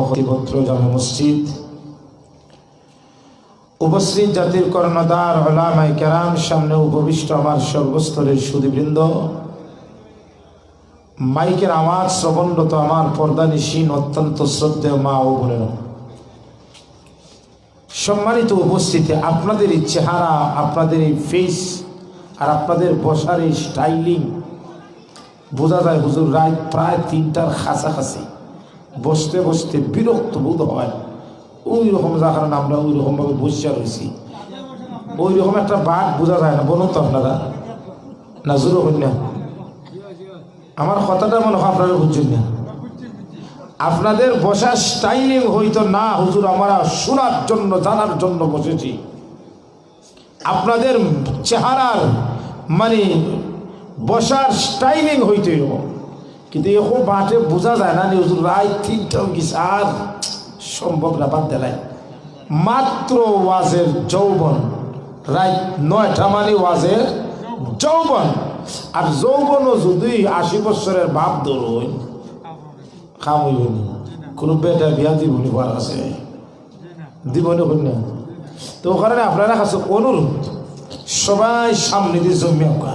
পবিত্র জামে মসজিদ উপস্থিত জাতির কর্ণধার উলামায়ে কেরাম, সামনে উপবিষ্ট আমার সর্বস্তরের সুধীবৃন্দ, মাইকের আওয়াজ শ্রবণরত আমার পর্দানিশীন অত্যন্ত শ্রদ্ধেয় মা ও বোনেরা, সম্মানিত উপস্থিতি, আপনাদের এই চেহারা, আপনাদের এই ফেস আর আপনাদের বসার এই স্টাইলিং বোঝা যায় হুজুর রাত প্রায় 3টার কাছাকাছি। বসতে বসতে বিরক্ত বোধ হয়। ওই রকম যার কারণে আমরা ওই রকমভাবে বসিয়া রয়েছি। ওই রকম একটা বাঘ বোঝা যায় না, বলুন তো আপনারা না? জোরো হন না, আমার কথাটা মনে হয় আপনারা বুঝছেন না। আপনাদের বসার স্টাইলিং হইতো না হুজুর, আমরা শোনার জন্য জানার জন্য বসেছি। আপনাদের চেহারার মানে বসার স্টাইলিং হইতো এরকম, কিন্তু এখন বাটে বোঝা যায় না হুজুর রাত 3টাও কিছু আর সম্ভব না। বাদ দেয় মাত্র ওয়াজের যৌবন, রাত 9টা মানে ওয়াজের যৌবন। আর যৌবনও যদি 80 বছরের বাপ ধরুন খাম হইবনি, কোনো বেটা বিয়া দিবনি বার আছে দিবনি কন্যা। তো ওখানে আপনারা কাছে অনুরোধ, সবাই সামনে দিয়ে জমিয়া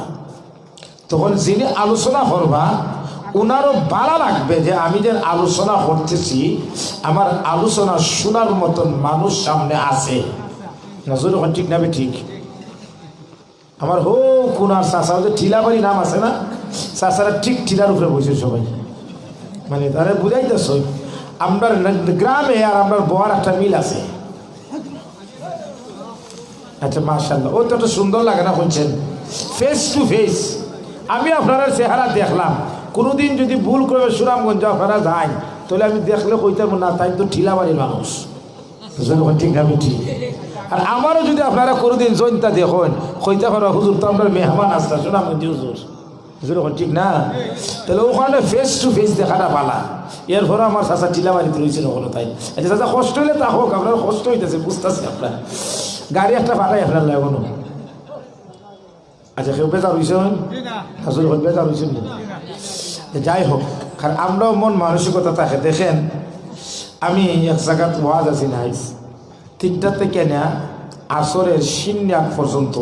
তখন যিনি আলোচনা করবা ওনারও ভালো লাগবে যে আমি যে আলোচনা করতেছি আমার আলোচনা শোনার মতন মানুষ সামনে আছে। নজর ওখানে ঠিক না? ঠিক। আমার হো কোনার চাষা যে টিলাবাড়ি নাম আছে না, চাষারা ঠিক টিলার উপরে বসে সবাই, মানে তারা বুঝাইতেছ আমরা গ্রামে আর আমরা বহার একটা মিল আছে। আচ্ছা মাশাআল্লাহ, ও তো একটা সুন্দর লাগে না শুনছেন? ফেস টু ফেস আমি আপনার চেহারা দেখলাম। কোনোদিন যদি ভুল করে সুনামগঞ্জ আপনারা যাই তাহলে আমি দেখলে কইতাম না তাই তো ঠিলাবাড়ির মানুষ, ঠিক না? ঠিক। আর আমারও যদি আপনারা কোনোদিন জৈনতা দেখেন কইতে পারো হুজুর তো আপনার মেহমান আসতা সুনামগঞ্জ হুজুর, হুজুর ঠিক না? তাহলে ওখানে ফেস টু ফেস দেখাটা পালা। এরপরে আমার চাচা টিলাবাড়িতে রয়েছিল হলো তাই। আচ্ছা চাচা কষ্ট হইলে তা হোক, আপনার কষ্ট হইতেছে বুঝতেছি আপনার, গাড়ি একটা পাঠাই আপনার লাগানো। আচ্ছা কেউ বেজার হয়েছেন? আসলে বেজার হয়েছেন। যাই হোক, কারণ আমরাও মন মানসিকতা থাকে। দেখেন আমি এক জায়গাত ওয়াজ আছি না, 3টা থেকে না আসরের সিন্নি আগ পর্যন্ত,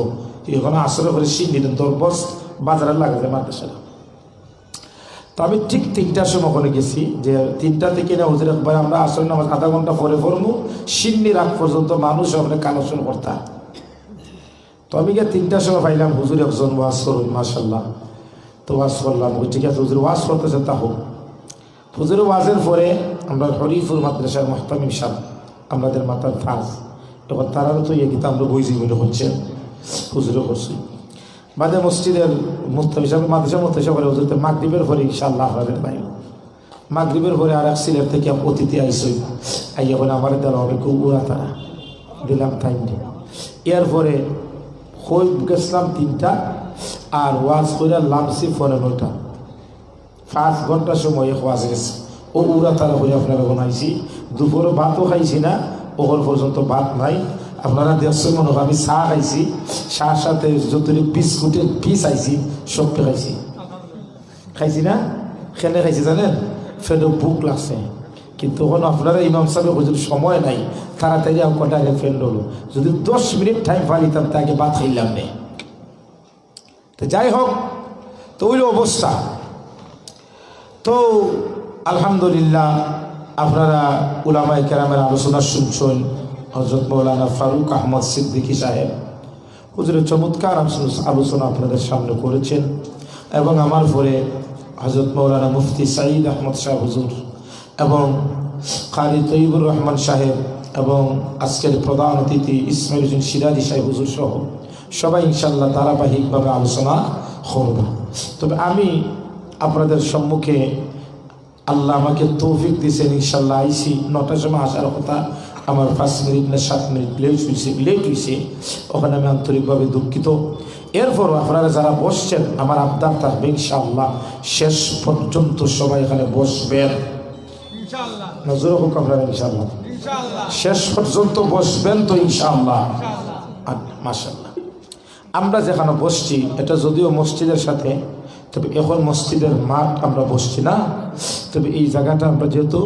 এখন আসরের পরে সিন্নি 10 বাজারে লাগে যায় মাদ্রাসাটা। তো আমি ঠিক 3টার সময় ওখানে গেছি, যে 3টা থেকে না হুজুর একবার আমরা আসরের নামাজ আধা ঘন্টা পরে পড়বো, সিন্নির আগ পর্যন্ত মানুষ ওখানে কালেকশন করতাম। তো আমি গিয়ে 3টার সময় পাইলাম হুজুর একজন ওয়াজ করুন, মাশাল্লাহ। তো ওয়াজ করলাম, ওই ঠিক আছে হুজুর ওয়াজ করতেছে তা হোক। হুজুরের ওয়াজের পরে আমরা হরিফুর মাদ্রাসার মুহতামিম সাহেব আমাদের মাথার ফাজ, তখন তারাও তো ইয়ে কিন্তু আমরা বই জীবনে হচ্ছে হুজুরও করছি। বাদে মসজিদের মুহতামিম সাহেব মাদ্রাসা মুহতামিম সাহেব হুজুরতে মাগরিবের পরে ইনশাআল্লাহ আপনাদের ভাই মাগরিবের পরে আর এক সিলেট থেকে অতিথি আইসই আইয়া বলে আমার দেওয়া হবে খুব উড়া তারা দিলাম টাইম দিয়ে। এরপরে হই গেছিলাম 3টা আর ওয়াজ করে লামসি পরে 9টা, 5 ঘন্টা সময় ওয়াজ গেছে। ও উড়া তারা হয়ে আপনারা বানাইছি, দুপুরে ভাতও খাইছি না, ওর পর্যন্ত ভাত নাই। আপনারা দেখছেন মনে হয় আমি চা খাইছি, চার সাথে যতটুকু বিস্কুটের পিস আইছি সবটা খাইছি না? খেলে খাইছি জানেন, ফেলে ভুক লাগছে। কিন্তু তখন আপনারা ইমাম সাহেব হুজুর সময় নাই, তাড়াতাড়ি আমি কটা আগে ফ্রেন্ড হলো, যদি 10 মিনিট টাইম পাইতাম তাকে ভাত খাইলাম নেই। তো যাই হোক, তো ওই অবস্থা। তো আলহামদুলিল্লাহ আপনারা উলামায়ে কেরামের আলোচনা শুনছেন। হযরত মাওলানা ফারুক আহমদ সিদ্দিকী সাহেব হুজুরের চমৎকার আলোচনা আপনাদের সামনে করেছেন, এবং আমার পরে হযরত মাওলানা মুফতি সাঈদ আহমদ শাহ হুজুর এবং কারি তৈয়বুর রহমান সাহেব এবং আজকের প্রধান অতিথি ইসমাইল হোসেন সিরাজি সাহেব হুজুর সহ সবাই ইনশাআল্লাহ ধারাবাহিকভাবে আলোচনা করব। তবে আমি আপনাদের সম্মুখে আল্লাহ আমাকে তৌফিক দিয়েছেন, ইনশাআল্লাহ আইসি 9টার সময় আসার কথা, আমার 5 মিনিট না 7 মিনিট লেট হয়েছে। ওখানে আমি আন্তরিকভাবে দুঃখিত। এরপরও আপনারা যারা বসছেন আমার আবদার থাকবে ইনশাআল্লাহ শেষ পর্যন্ত সবাই এখানে বসবেন, নজর হোক আপনারা ইনশাআল্লাহ শেষ পর্যন্ত বসবেন তো ইনশাআল্লাহ। মাশাআল্লাহ, আমরা যেখানে বসছি এটা যদিও মসজিদের সাথে, তবে এখন মসজিদের মাঠ আমরা বসছি না, তবে এই জায়গাটা আমরা যেহেতু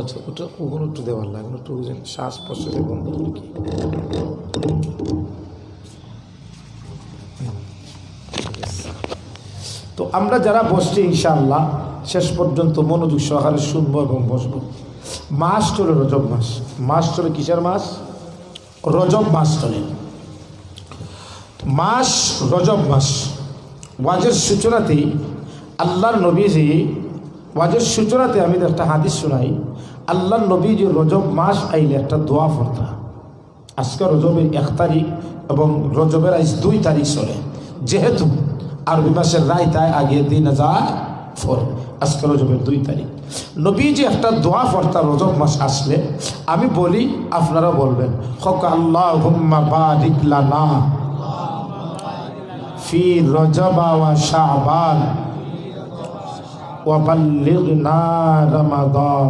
আচ্ছা, ওটা ওগুলো একটু দেওয়ার লাগে, একটু শ্বাস প্রশ্বাসে বন্ধ করে কি। তো আমরা যারা বসছি ইনশাআল্লাহ শেষ পর্যন্ত মনোযোগ সহকারে শুনবো এবং বসবো। মাস চলে রজব মাস। মাস চলে কিসের মাস? রজব মাস চলে। মাস রজব মাস। ওয়াজের সূচনাতেই আল্লাহর নবীজি ওয়াজের সূচনাতে আমি একটা হাদিস শোনাই। আল্লাহর নবীজি রজব মাস আইলে একটা দোয়া পড়তা। আজকে রজবের 1 তারিখ এবং রজবের আজ 2 তারিখ চলে, যেহেতু আরবি মাসের রায় তাই আগে দিন যায় পরে। আজকে রজবের 2 তারিখ। নবীজি একটা দোয়া পড়তা রজব মাস আসলে। আমি বলি, আপনারা বলবেন। হক আল্লাহুম্মা বারিক লানা ফি রজবা ওয়া শাবান ওয়া বাল্লিগনা রমাদান।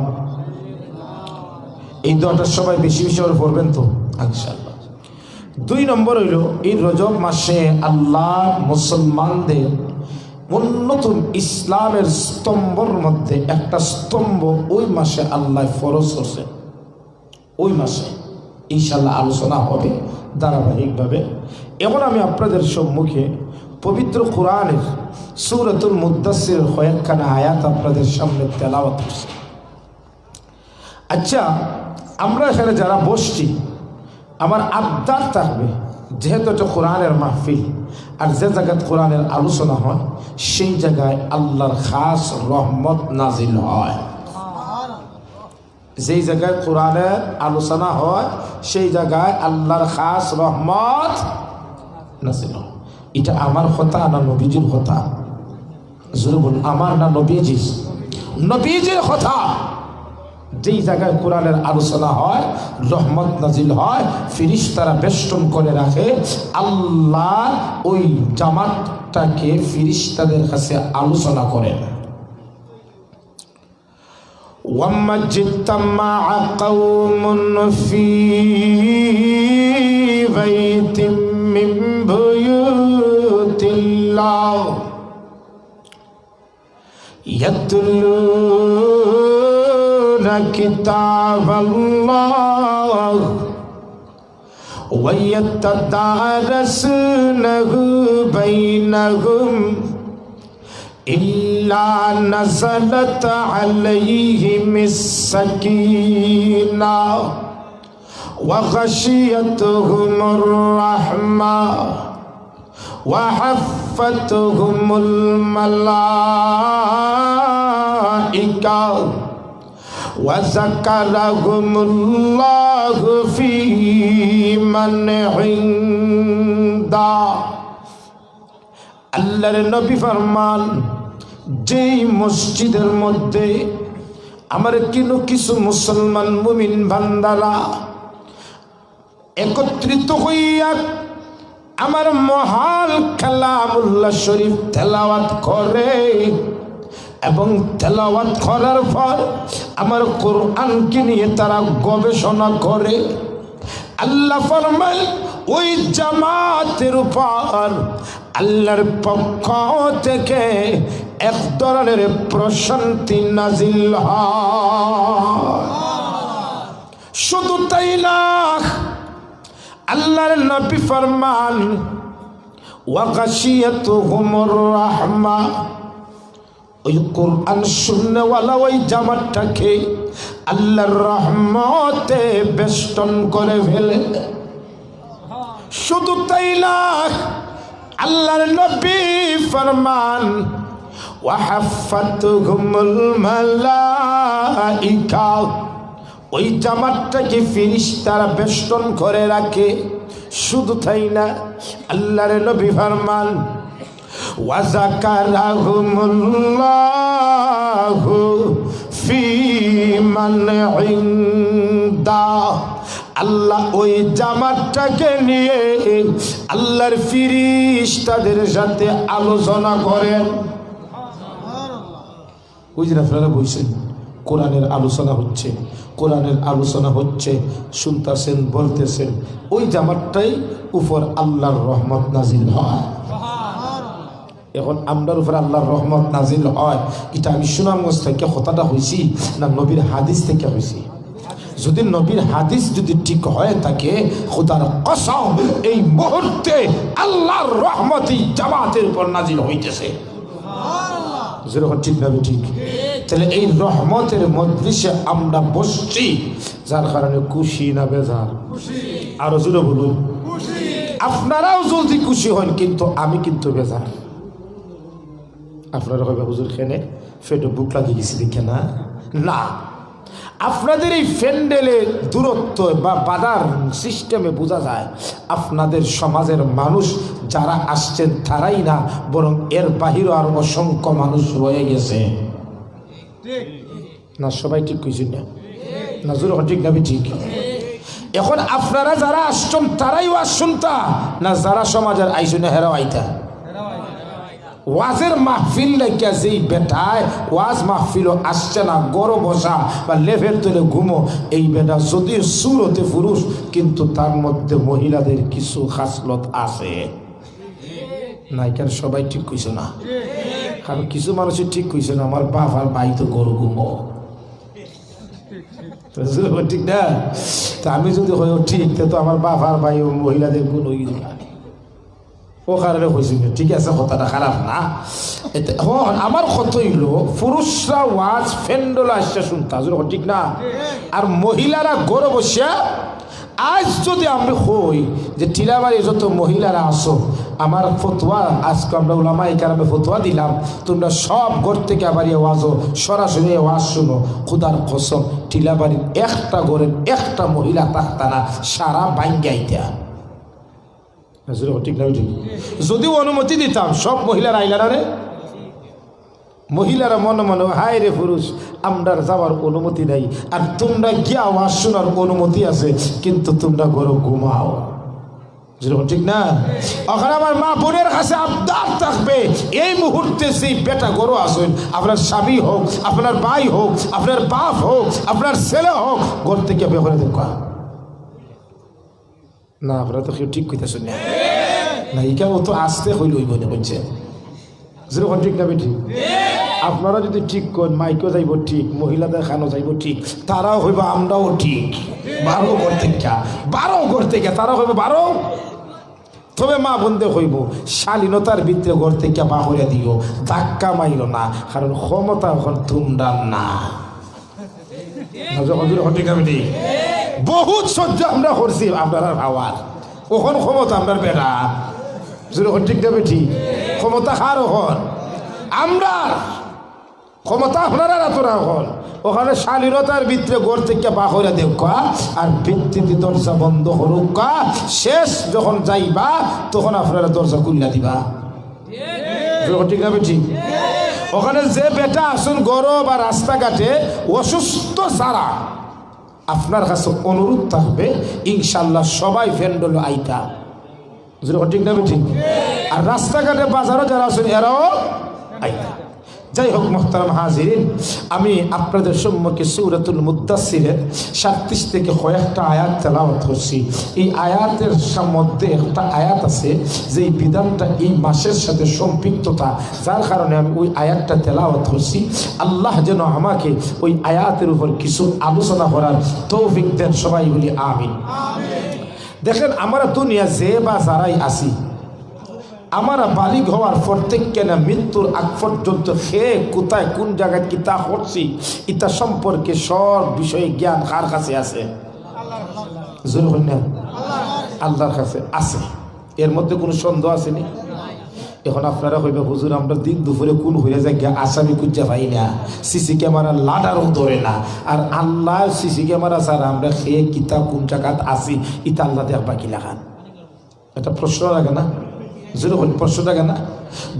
এই দোয়াটা সবাই বেশি বেশি করে পড়বেন তো ইনশাআল্লাহ। 2 নম্বর হইল, এই রজব মাসে আল্লাহ মুসলমানদের অন্যতম ইসলামের স্তম্ভর মধ্যে একটা স্তম্ভ ওই মাসে আল্লাহ ফরজ করছে। ওই মাসে ইনশাআল্লাহ আলোচনা হবে ধারাবাহিকভাবে। এখন আমি আপনাদের সম্মুখে পবিত্র কোরআনের সূরাতুল মুদ্দাসসিরের কয়েকখানা আয়াত আপনাদের সামনে তেলাওয়াত করছি। আচ্ছা, আমরা এখানে যারা বসছি, আমার আবদার থাকবে, যেহেতু এটা কোরআনের মাহফিল, আর যে জায়গায় কোরআনের আলোচনা হয় সেই জায়গায় আল্লাহর খাস রহমত নাজিল হয়। যেই জায়গায় কোরআনের আলোচনা হয় সেই জায়গায় আল্লাহর খাস রহমত নাজিল হয়। এটা আমার কথা না নবীজির কথা? জোরে বলুন, আমার না নবীজির? নবীজির কথা। যেই জায়গায় কোরআনের আলোচনা হয় রহমত নাজিল হয়, ফিরিস্তারা বেষ্টন করে রাখে। আল্লাহ ওই জামাতটাকে ফিরিস্তাদের কাছে আলোচনা করেন। وَمَجْتَمَعَ قَوْمٌ فِي بَيْتٍ مِّن بُيُوتِ اللَّهِ يَتْلُونَ كِتَابَ اللَّهِ وَيَتَدَارَسُونَهُ بَيْنَهُمْ إِلَّا نَزَلَتْ عَلَيْهِمُ السَّكِينَةُ وَغَشِيَتْهُمُ الرَّحْمَةُ وَحَفَّتْهُمُ الْمَلَائِكَةُ وَذَكَرَهُمُ اللَّهُ فِي مَنْ عِندَهُ। আল্লাহর নবী ফরমান, যেই মসজিদের মধ্যে আমার কিছু মুসলমান মুমিন বান্দারা একত্রিত হইয়া আমার মহান কালামুল্লাহ শরীফ তেলাওয়াত করে এবং তেলাওয়াত করার পর আমার কোরআনকে নিয়ে তারা গবেষণা করে, আল্লাহ ফরমান ওই জামাতের উপর আল্লাহর পক্ষ থেকে এক ধরনের প্রশান্তি নাজিল হয়। শুধু তাই না, আল্লাহর নবী ফরমান ওয়া গাশিয়াতুহুমুর রাহমা। ওই কোরআন শুননেওয়ালা ওই জামাতটাকে আল্লাহর রহমতে বেষ্টন করে ফেলে। শুধু তাই না, আল্লাহর নবী ফরমান ওয়া হাফাতুহুমুল মালাইকা। ওই জামাতটাকে ফেরেশতারা বেষ্টন করে রাখে। শুধু তাই না, আল্লাহর নবী ফরমান ওয়া যাকারাহুমুল্লাহু ফি মান ইনদাহ। আল্লাহ ওই জামাতটাকে নিয়ে আল্লাহর ফেরেশতাদের সাথে আলোচনা করেন। বুঝলেন? আপনারা বলছেন কোরআনের আলোচনা হচ্ছে, কোরআনের আলোচনা হচ্ছে, শুনতেছেন, বলতেছেন, ওই জামাতটাই উপর আল্লাহর রহমত নাজিল হয়। এখন আমরার উপরে আল্লাহর রহমত নাজিল হয়, এটা আমি সুনামগঞ্জ থেকে কথাটা হয়েছি না নবীর হাদিস থেকে হয়েছি? যদি নবীর হাদিস যদি ঠিক হয়ে থাকে, খোদার কসম এই মুহূর্তে আল্লাহর রহমতই জামাতের উপর নাজিল হইতেছে। যেরকম ঠিক না ঠিক? তাহলে এই রহমতের মজলিসে আমরা বসছি, যার কারণে খুশি না বেজার? আরো জোরে বলুন। আপনারাও জলদি খুশি হন, কিন্তু আমি কিন্তু বেজার। আপনারা হবে হুজুর খেনে ফেটে বুক লাগিয়ে গেছি দেখে না? না, আপনাদের এই ফ্যান্ডেলে দূরত্ব বা বাধার সিস্টেমে বোঝা যায় আপনাদের সমাজের মানুষ যারা আসছেন তারাই না, বরং এর বাহিরও আর অসংখ্য মানুষ রয়ে গেছে। না সবাই ঠিক কইছেন না? না জোর ঠিক না ঠিক? এখন আপনারা যারা আসছেন তারাই ওয়াজ শুনতা, না যারা সমাজের আইসুনে হেরাও আইতা? ওয়াজের মাহফিল লাগিয়া যেই বেটায় ওয়াজ মাহফিলও আসছে না, গরো বসা বা লেভেল তুলে ঘুমো, এই বেটা যদিও সুরতে পুরুষ, কিন্তু তার মধ্যে মহিলাদের কিছু খাসলত আছে। না এখানে সবাই ঠিক কইছে না, কারণ কিছু মানুষের ঠিক কইছে না, আমার বাপ আর ভাই তো গরু ঘুমো, ঠিক না? তা আমি যদি হয়েও ঠিক, তো আমার বাপ আর ভাই ও মহিলাদের গুণ হয়ে গেছে, ও কারণে হয়েছিল। ঠিক আছে, কথাটা খারাপ না। আমার কথা হইল পুরুষরা ওয়াজ ফেন্ডলা আসছে শুনতা, ঠিক না? আর মহিলারা গড়ে বসিয়া, আজ যদি আমি হই যে টিলাবাড়ি যত মহিলারা আসো, আমার ফতোয়া আজকে আমরা উলামায়ে কেরামে ফতোয়া দিলাম, তোমরা সব ঘর থেকে আবার ওয়াজও সরাসরি ওয়াজ শুনো, খুদার কসম টিলাবাড়ির একটা ঘরের একটা মহিলা থাকতা না, সারা বাইঙ্গাইতা। ঠিক না? ঠিক। যদিও অনুমতি দিতাম সব মহিলারা আইলারা রে, মহিলারা মনে মনে হায় রে পুরুষ আমরা যাওয়ার অনুমতি নাই, আর তোমরা গিয়া আওয়াজ শোনার অনুমতি আছে, কিন্তু তোমরা ঘরে ঘুমাও। যেরকম ঠিক না? ওখানে আমার মা বোনের কাছে আবদার থাকবে, এই মুহূর্তে সেই বেটা গরু আসুন, আপনার স্বামী হোক, আপনার ভাই হোক, আপনার বাপ হোক, আপনার ছেলে হোক, ঘর থেকে বের করে দেখা না। আপনারা তো কেউ ঠিক কইতেছেন না, না ইকা ও তো আসতে হইল ওই বলে বলছে। যেরকম ঠিক না বেটি? আপনারা যদি ঠিক করেন, মাইকেও যাইব ঠিক, মহিলাদের খানো যাইব ঠিক, তারাও হইব আমরাও ঠিক। 12 ঘর থেকে 12 ঘর থেকে তারা হইব 12। তবে মা বন্ধে হইব শালীনতার ভিতরে ঘর থেকে বাহরে দিও, ধাক্কা মাইল না, কারণ ক্ষমতা এখন তোমরা না। ঠিক না বেটি? বহুত সহ্য আমরা করছি আপনারা ভাবার, ওখান ক্ষমতা আপনার বেড়া। ঠিক না বেটি? ক্ষমতা কার হন? আমরা ক্ষমতা আপনারা তোরা হন। ওখানে শালীনতার ভিতরে ঘর থেকে বাহরে দেখা, আর ভিত্তিতে দরজা বন্ধ হরুকা, শেষ যখন যাইবা তখন আপনারা দরজা খুললা দিবা। ঠিক না বেটি? ওখানে যে বেটা আসুন গরম বা রাস্তাঘাটে অসুস্থ যারা, আপনার কাছে অনুরোধ থাকবে ইনশাল্লাহ সবাই ফ্যান্ডল আইতা। ঠিক না বেটি? আর রাস্তাঘাটে বাজারও যারা আছেন এরাও আইতা। যাই হোক মুহতারাম হাজিরিন, আমি আপনাদের সম্মুখে সূরাতুল মুদ্দাসসিরের 37 থেকে কয়েকটা আয়াত তেলাওয়াত করছি। এই আয়াতের মধ্যে একটা আয়াত আছে যেই বিধানটা এই মাসের সাথে সম্পৃক্ততা, যার কারণে আমি ওই আয়াতটা তেলাওয়াত করছি। আল্লাহ যেন আমাকে ওই আয়াতের উপর কিছু আলোচনা করার তৌফিক দেন, সবাই বলি আমিন। দেখেন আমরা দুনিয়া যে বা যারাই আসি, আমরা বালিগ হওয়ার প্রত্যেককে না মৃত্যুর আগ পর্যন্ত সে কোথায় কোন জায়গায় কিতা করছি ইতা সম্পর্কে সব বিষয়ে জ্ঞান কার কাছে আছে? আল্লাহর কাছে আছে, এর মধ্যে কোনো সন্দেহ আসেনি। এখন আপনারা কইবে হুজুর আমরা দিন দুপুরে কোন হইয়া যাই আসামি খুঁজে পাই না, সিসি ক্যামেরা লাডারও ধরে না, আর আল্লাহ সিসি ক্যামেরা ছাড়া আমরা খেয়ে কিতা কোন জায়গাত আসি ইতা আল্লাহ দেখবা কি লাগান? এটা প্রশ্ন লাগে না? যেরকম প্রশ্ন থাকে না?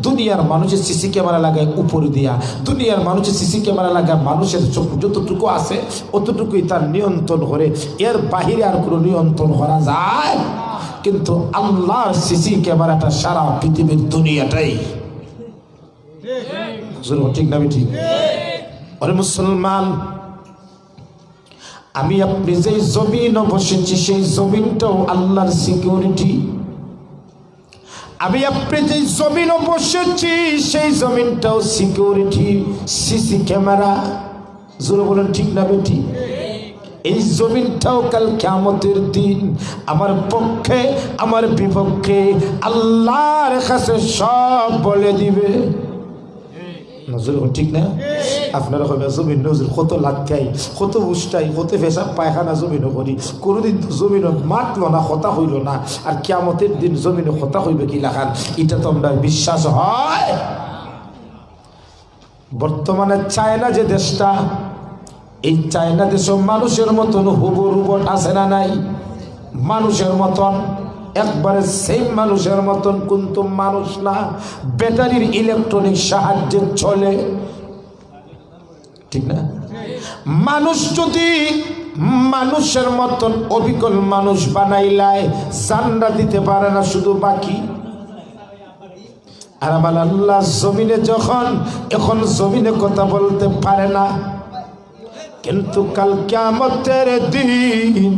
দুনিয়ার মানুষের সিসি ক্যামেরা লাগায় উপরে দিয়া, দুনিয়ার মানুষের সিসি ক্যামেরা লাগায় মানুষের চোখ যতটুকু আছে অতটুকুই তার নিয়ন্ত্রণ করে, এর বাহিরে আর কোনো নিয়ন্ত্রণ করা যায়? কিন্তু আল্লাহর সিসি ক্যামেরাটা সারা পৃথিবীর দুনিয়াটাই। ঠিক না ঠিক? আরে মুসলমান, আমি আপনি যেই জমিন বসেছি সেই জমিনটাও আল্লাহর সিকিউরিটি। আমি আপনি যে জমিনে বসেছি সেই জমিনটাও সিকিউরিটি, সিসি ক্যামেরা, জোরে বলেন ঠিক না বেটি? এই জমিনটাও কাল কিয়ামতের দিন আমার পক্ষে আমার বিপক্ষে আল্লাহর কাছে সব বলে দিবে। নজর ঠিক না? আপনারা হবে জমিন নজর কত লাগাই, কত উষ্টাই, কত পেশাব পায়খানা জমিনও করি, কোনোদিন তো জমিনও মাতলো না, কথা হইল না, আর কিয়ামতের দিন জমিনে কথা হইবে কি লাখান? এটা তো আমরা বিশ্বাস হয়। বর্তমানে চায়না যে দেশটা, এই চায়না দেশও মানুষের মতন হুবহু রোবট আছে না নাই? মানুষের মতন, একবারে সেম মানুষের মতন, কিন্তু মানুষ না, ব্যাটারির ইলেকট্রনিক সাহায্যে চলে, ঠিক না? মানুষ যদি মানুষের মতন অবিকল মানুষ বানাইলায় জান্নাত দিতে পারে না, শুধু বাকি। আর আমার আল্লাহ জমিনে যখন এখন জমিনে কথা বলতে পারে না, কিন্তু কাল কিয়ামতের দিন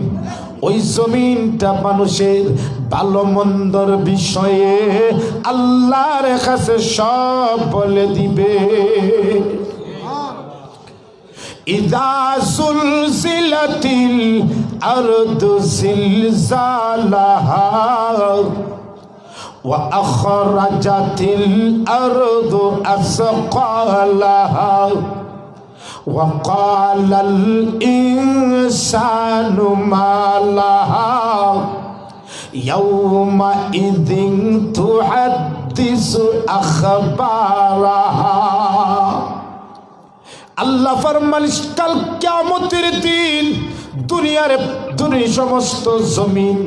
ওই জমিনটা মানুষের ভালো মন্দর বিষয়ে আল্লাহর কাছে সব বলে দিবে। ইযা যুলজিলাতিল আরদু জিলজালাহা ওয়া আখরাজাতিল আরদু আসকালাহা وقال الإنسان ما لها يومئذ تحدث أخبارها। আল্লাহ ফরমান কাল কিয়ামতের দিন দুনিয়ার সমস্ত জমিন,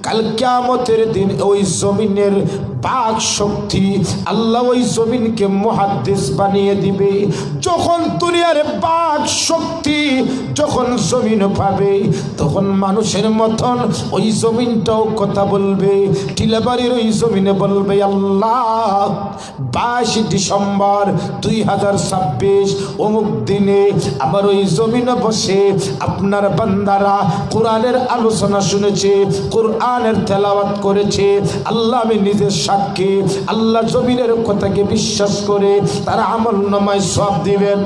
কাল কিয়ামতের দিন ওই জমিনের বাক শক্তি আল্লাহ ওই জমিনকে মুহাদ্দিস বানিয়ে দিবে। যখন দুনিয়ার বাক শক্তি যখন জমিন পাবে, তখন মানুষের মতন ওই জমিনটাও কথা বলবে। টিলাবাড়ির ওই জমিনে বলবে, আল্লাহ 22 ডিসেম্বর 2026 অমুক দিনে আমার ওই জমিনে বসে আপনার বান্দারা কোরআনের আলোচনা শুনেছে, কোরআনের তেলাওয়াত করেছে। আল্লাহ আমি নিজের সাক্ষী, আল্লাহ জমিনের কথাকে বিশ্বাস করে তারা আমলনামায় সওয়াব দিবেন।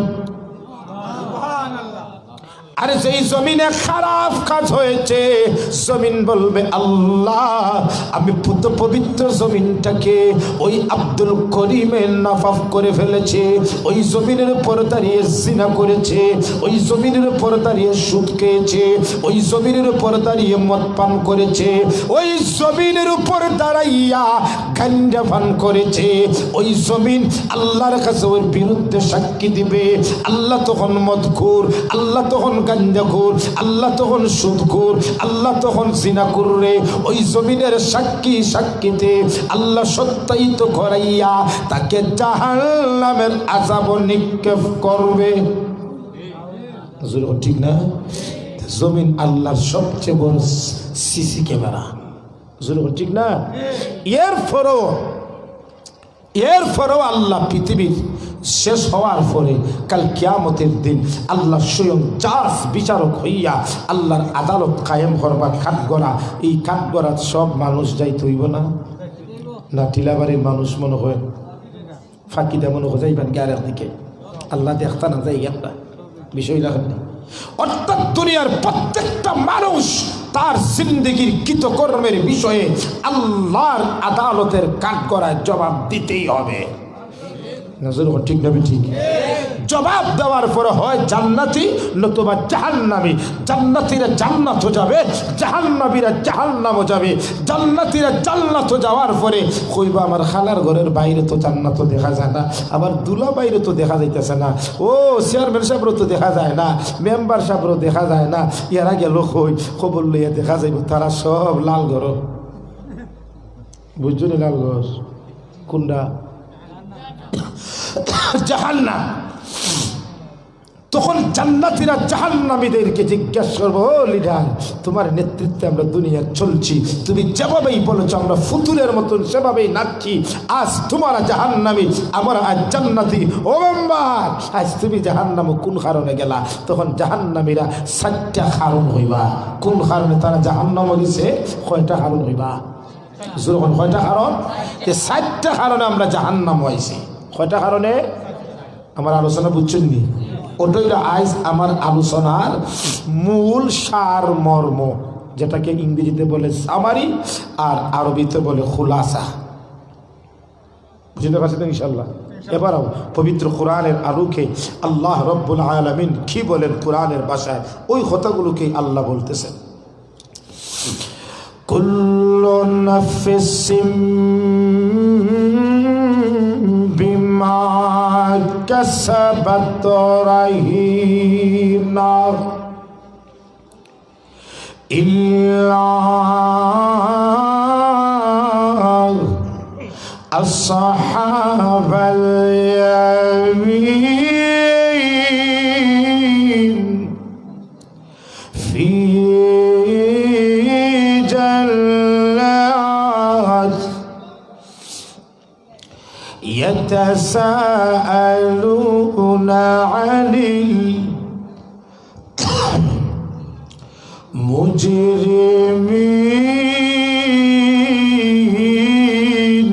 আর যেই জমিনে খারাপ কাজ হয়েছে, জমিন বলবে, আল্লাহ আমি পবিত্র জমিনটাকে ওই আব্দুল করিমের নাফাফ করে ফেলেছে, ওই জমিনের উপর দাঁড়িয়ে জিনা করেছে, ওই জমিনের উপর দাঁড়িয়ে সুদ খেয়েছে, ওই জমিনের উপর দাঁড়িয়ে মদ পান করেছে, ওই জমিনের উপর দাঁড়াইয়া গাঞ্জা পান করেছে। ওই জমিন আল্লাহর কাছে ওর বিরুদ্ধে সাক্ষী দিবে। আল্লাহ তখন মদখোর, আল্লাহ তখন গাঞ্জাখোর, আল্লাহ তখন সুদখোর, আল্লাহ তখন জিনা করবে। ওই জমিনের সাক্ষীতে আল্লাহ সত্যায়িত করাইয়া তাকে জাহান্নামের আযাব নিক্ষেপ করবে। ঠিক না? জমিন আল্লাহর সবচেয়ে বড় সিসি ক্যামেরা, ঠিক না? এরপরও আল্লাহ পৃথিবীর শেষ হওয়ার পরে কাল কিয়ামতের দিন আল্লাহ স্বয়ং জাজ বিচারক হইয়া আল্লাহর আদালত কায়েম করবার কাঠগড়া। এই কাঠগড়ার সব মানুষ যাইতে হইব না? না টিলাবাড়ির মানুষ মনে হয় ফাঁকিটা মনে হয় যাইবেন গ্যারের দিকে, আল্লাহ দেখতা না যাই একটা বিষয় রাখেন। অর্থাৎ দুনিয়ার প্রত্যেকটা মানুষ তার জিন্দেগির কৃতকর্মের বিষয়ে আল্লাহর আদালতের কাঠগড়ায় জবাব দিতেই হবে। ঠিক না? ঠিক। জবাব দেওয়ার পরে হয় জান্নাতি নতুবা জাহান্নামী। জান্নাতীরা জান্নাতও যাবে, জাহান্নামীরা জাহান্নামও যাবে। জান্নাতীরা জান্নাত যাওয়ার পরে কইবা, আমার খালার ঘরের বাইরে তো জান্নাতও দেখা যায় না, আবার দুলা বাইরে তো দেখা যাইতেছে না, ও চেয়ারম্যান সাহেবরও তো দেখা যায় না, মেম্বার সাহেবরও দেখা যায় না, এরা গেল কই খবর লইয়া দেখা যাইব তারা সব লাল ঘর। বুঝছো নি? লাল ঘর কোনটা? জাহান্নাম। তখন জান্নাতীরা জাহান্নামীদেরকে জিজ্ঞাসা করবো, ও লিডার, তোমার নেতৃত্বে আমরা দুনিয়া চলছি, তুমি যেভাবেই বলেছ আমরা ফুতুলের মতন সেভাবেই নাচছি, আজ তোমারা জাহান্নামী, আমরা আজ জান্নাতি। ও মেম্বার, আজ তুমি জাহান্নামে কোন কারণে গেলা? তখন জাহান্নামীরা 7টা কারণ হইবা। কোন কারণে তারা জাহান্নামে গেছে? কয়টা কারণ হইবা? যখন কয়টা কারণ, যে 4টা কারণে আমরা জাহান্নাম হয়েছি। কয়টা কারণে? আমার আলোচনা বুঝছেন নি? ওটাই আজ আমার আলোচনার মূল সার মর্ম, যেটাকে ইংরেজিতে বলে সামারি আর আরবিতে বলে খুলাসা। বুঝতে পারছেন ইনশাল্লাহ? এবারও পবিত্র কোরআনের আলোকে আল্লাহ রব্বুল আলামিন কি বলেন কোরআনের ভাষায়, ওই কথাগুলোকে আল্লাহ বলতেছেন। কুল্লু নাফসিম বিমা কাসাবাত রাহিনা ইল্লা আসহাবাল ইয়ামিন ফি জান্নাত ইয়াতাসাআলুনা আনিল মুজরিমিন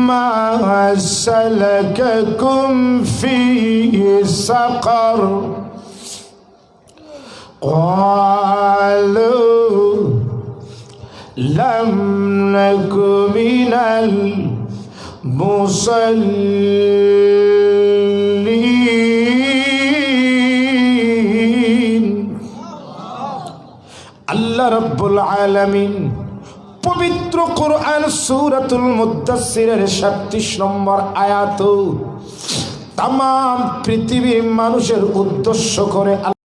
মা সালাকাকুম ফি সাকার ক্বালু লাম নাকু মিনাল মুসাল্লিন। আল্লাহ রাব্বুল আলামিন পবিত্র কোরআন সূরাতুল মুদ্দাসসিরের 37 নম্বর আয়াত তাম পৃথিবীর মানুষের উদ্দেশ্য করে